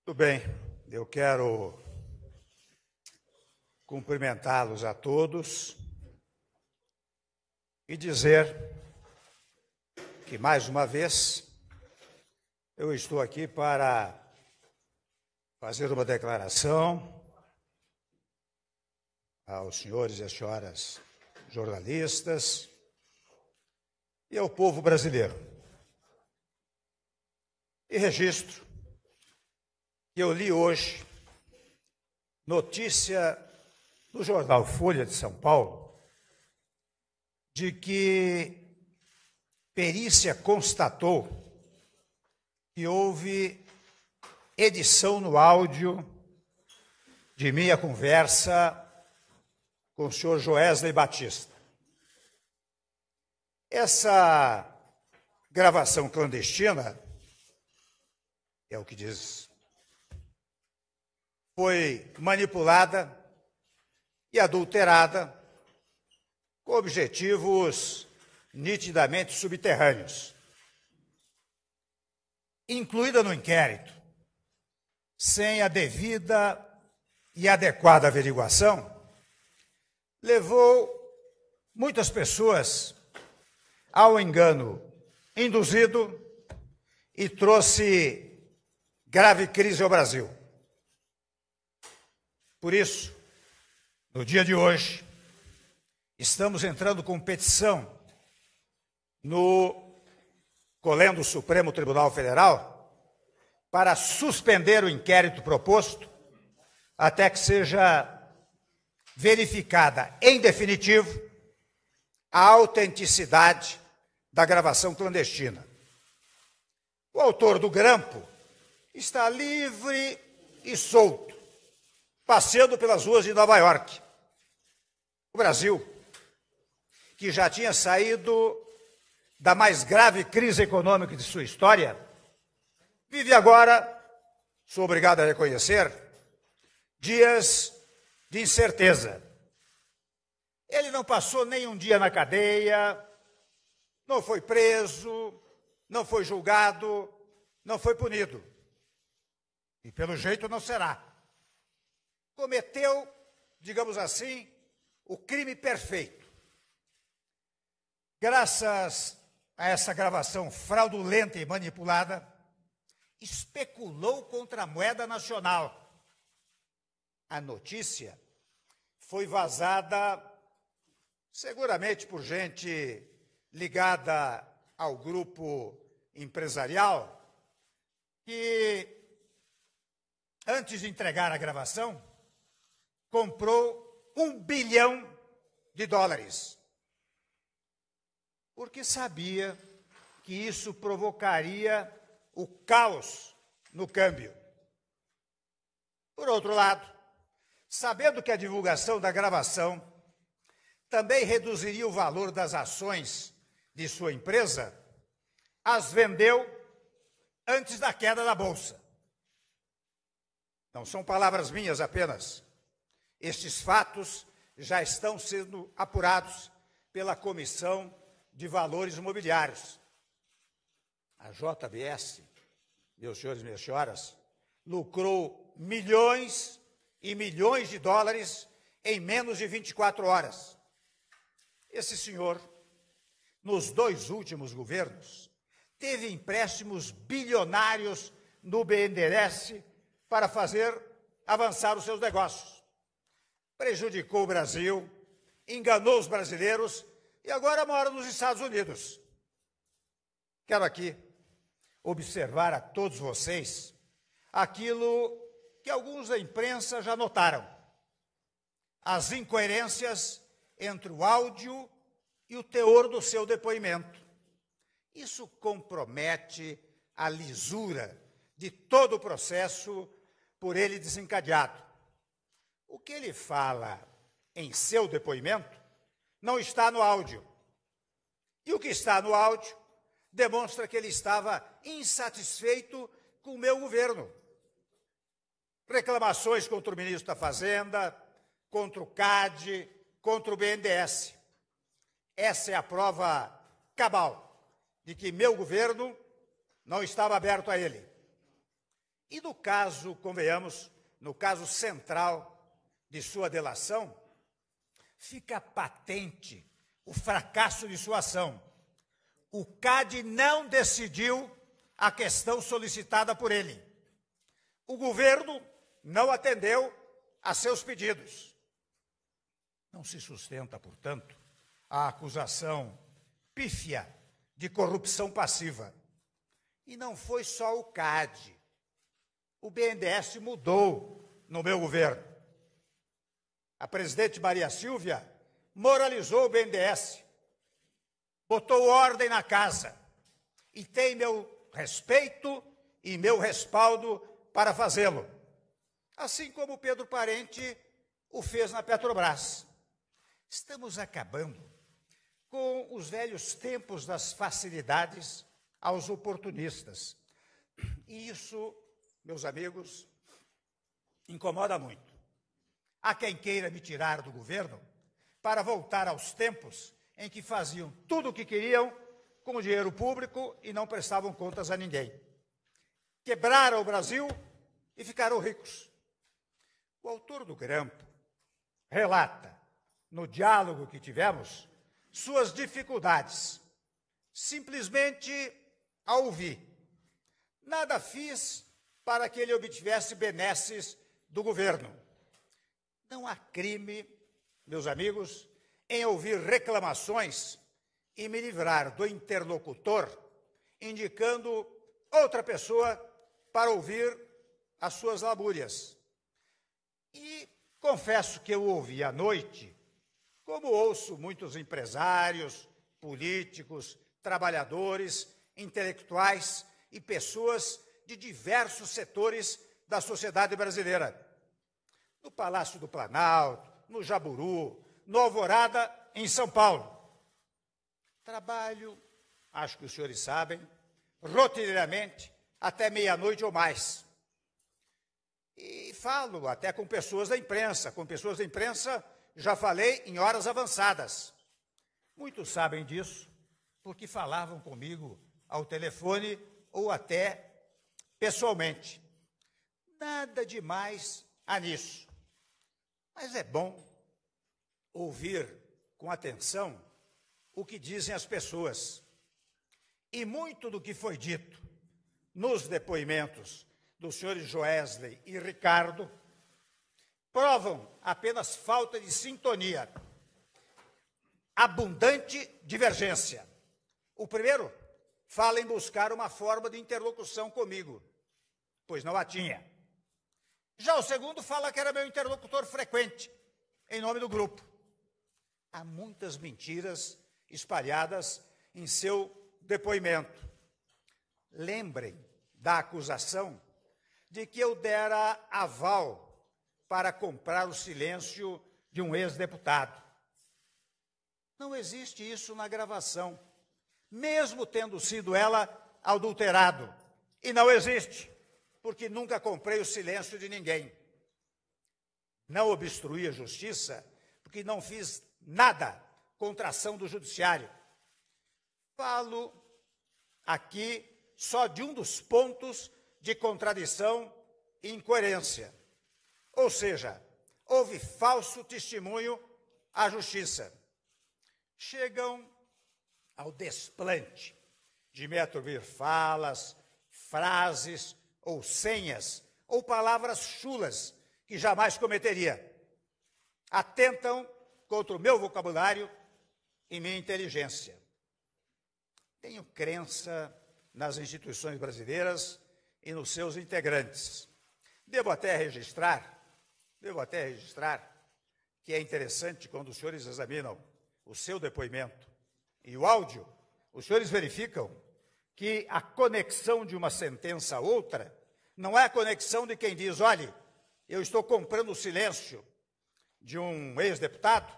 Tudo bem, eu quero cumprimentá-los a todos e dizer que, mais uma vez, eu estou aqui para fazer uma declaração aos senhores e às senhoras jornalistas e ao povo brasileiro. E registro que eu li hoje notícia no jornal Folha de São Paulo de que perícia constatou que houve edição no áudio de minha conversa com o senhor Joesley Batista. Essa gravação clandestina, é o que diz, foi manipulada e adulterada com objetivos nitidamente subterrâneos. Incluída no inquérito, sem a devida e adequada averiguação, levou muitas pessoas ao engano induzido e trouxe grave crise ao Brasil. Por isso, no dia de hoje, estamos entrando com petição no Colégio do Supremo Tribunal Federal para suspender o inquérito proposto até que seja verificada, em definitivo, a autenticidade da gravação clandestina. O autor do grampo está livre e solto, passeando pelas ruas de Nova York. O Brasil, que já tinha saído da mais grave crise econômica de sua história, vive agora, sou obrigado a reconhecer, dias de incerteza. Ele não passou nem um dia na cadeia, não foi preso, não foi julgado, não foi punido. E pelo jeito não será. Cometeu, digamos assim, o crime perfeito. Graças a essa gravação fraudulenta e manipulada, especulou contra a moeda nacional. A notícia foi vazada seguramente por gente ligada ao grupo empresarial que, antes de entregar a gravação, comprou $1 bilhão, porque sabia que isso provocaria o caos no câmbio. Por outro lado, sabendo que a divulgação da gravação também reduziria o valor das ações de sua empresa, as vendeu antes da queda da Bolsa. Não são palavras minhas apenas. Estes fatos já estão sendo apurados pela Comissão de Valores Imobiliários. A JBS, meus senhores e minhas senhoras, lucrou milhões e milhões de dólares em menos de 24 horas. Esse senhor, nos 2 últimos governos, teve empréstimos bilionários no BNDES para fazer avançar os seus negócios. Prejudicou o Brasil, enganou os brasileiros e agora mora nos Estados Unidos. Quero aqui observar a todos vocês aquilo que alguns da imprensa já notaram: as incoerências entre o áudio e o teor do seu depoimento. Isso compromete a lisura de todo o processo por ele desencadeado. O que ele fala em seu depoimento não está no áudio. E o que está no áudio demonstra que ele estava insatisfeito com o meu governo. Reclamações contra o ministro da Fazenda, contra o CAD, contra o BNDES. Essa é a prova cabal de que meu governo não estava aberto a ele. E no caso, convenhamos, no caso central de sua delação, fica patente o fracasso de sua ação. O CAD não decidiu a questão solicitada por ele. O governo não atendeu a seus pedidos. Não se sustenta, portanto, a acusação pífia de corrupção passiva. E não foi só o CAD. O BNDES mudou no meu governo. A presidente Maria Silvia moralizou o BNDES, botou ordem na casa e tem meu respeito e meu respaldo para fazê-lo. Assim como Pedro Parente o fez na Petrobras. Estamos acabando com os velhos tempos das facilidades aos oportunistas. E isso, meus amigos, incomoda muito. Há quem queira me tirar do governo para voltar aos tempos em que faziam tudo o que queriam com o dinheiro público e não prestavam contas a ninguém. Quebraram o Brasil e ficaram ricos. O autor do grampo relata, no diálogo que tivemos, suas dificuldades, simplesmente a ouvir. Nada fiz para que ele obtivesse benesses do governo. Não há crime, meus amigos, em ouvir reclamações e me livrar do interlocutor, indicando outra pessoa para ouvir as suas lamúrias. E confesso que eu ouvi à noite, como ouço muitos empresários, políticos, trabalhadores, intelectuais e pessoas de diversos setores da sociedade brasileira. No Palácio do Planalto, no Jaburu, no Alvorada, em São Paulo. Trabalho, acho que os senhores sabem, rotineiramente, até meia-noite ou mais. E falo até com pessoas da imprensa. Com pessoas da imprensa, já falei em horas avançadas. Muitos sabem disso, porque falavam comigo ao telefone ou até pessoalmente. Nada demais há nisso. Mas é bom ouvir com atenção o que dizem as pessoas. E muito do que foi dito nos depoimentos dos senhores Joesley e Ricardo provam apenas falta de sintonia, abundante divergência. O primeiro fala em buscar uma forma de interlocução comigo, pois não a tinha. Já o segundo fala que era meu interlocutor frequente, em nome do grupo. Há muitas mentiras espalhadas em seu depoimento. Lembrem da acusação de que eu dera aval para comprar o silêncio de um ex-deputado. Não existe isso na gravação, mesmo tendo sido ela adulterado. E não existe, porque nunca comprei o silêncio de ninguém. Não obstruí a justiça, porque não fiz nada contra a ação do judiciário. Falo aqui só de um dos pontos de contradição e incoerência. Ou seja, houve falso testemunho à justiça. Chegam ao desplante de me atribuir falas, frases ou senhas ou palavras chulas que jamais cometeria. Atentam contra o meu vocabulário e minha inteligência. Tenho crença nas instituições brasileiras e nos seus integrantes. Devo até registrar que é interessante quando os senhores examinam o seu depoimento e o áudio, os senhores verificam que a conexão de uma sentença a outra não é a conexão de quem diz, olhe, eu estou comprando o silêncio de um ex-deputado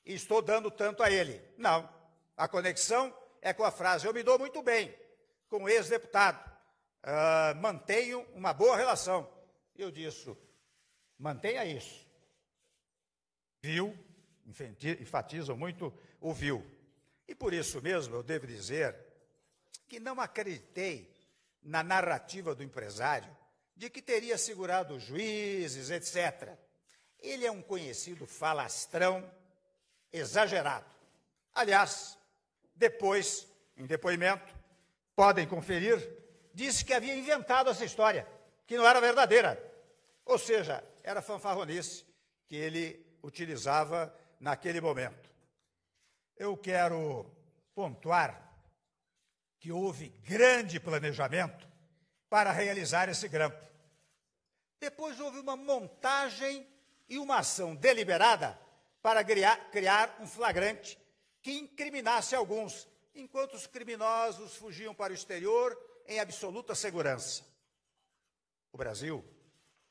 e estou dando tanto a ele. Não, a conexão é com a frase, eu me dou muito bem com o ex-deputado, mantenho uma boa relação. Eu disse, mantenha isso. Viu, enfatizam muito o viu. E por isso mesmo eu devo dizer que não acreditei na narrativa do empresário de que teria segurado juízes, etc. Ele é um conhecido falastrão exagerado. Aliás, depois, em depoimento, podem conferir, disse que havia inventado essa história, que não era verdadeira. Ou seja, era fanfarronice que ele utilizava naquele momento. Eu quero pontuar que houve grande planejamento para realizar esse grampo. Depois houve uma montagem e uma ação deliberada para criar um flagrante que incriminasse alguns, enquanto os criminosos fugiam para o exterior em absoluta segurança. O Brasil,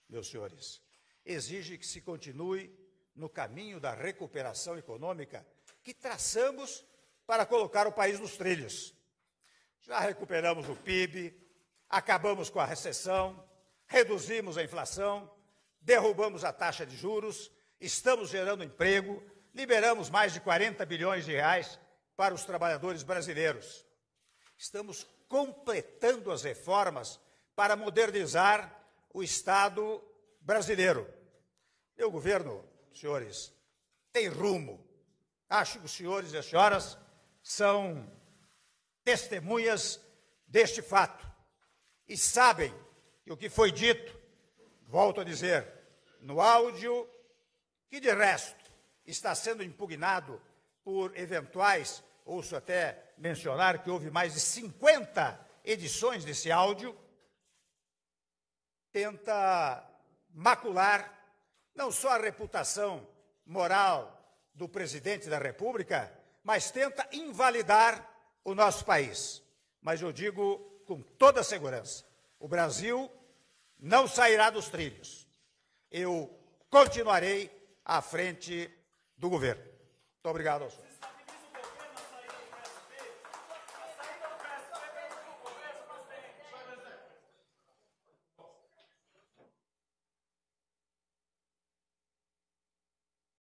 meus senhores, exige que se continue no caminho da recuperação econômica que traçamos para colocar o país nos trilhos. Já recuperamos o PIB, acabamos com a recessão, reduzimos a inflação, derrubamos a taxa de juros, estamos gerando emprego, liberamos mais de 40 bilhões de reais para os trabalhadores brasileiros. Estamos completando as reformas para modernizar o Estado brasileiro. Meu governo, senhores, tem rumo. Acho que os senhores e as senhoras são testemunhas deste fato e sabem que o que foi dito, volto a dizer, no áudio, que de resto está sendo impugnado por eventuais, ouço até mencionar que houve mais de 50 edições desse áudio, tenta macular não só a reputação moral do presidente da República, mas tenta invalidar o nosso país. Mas eu digo com toda segurança, o Brasil não sairá dos trilhos. Eu continuarei à frente do governo. Muito obrigado aos senhores.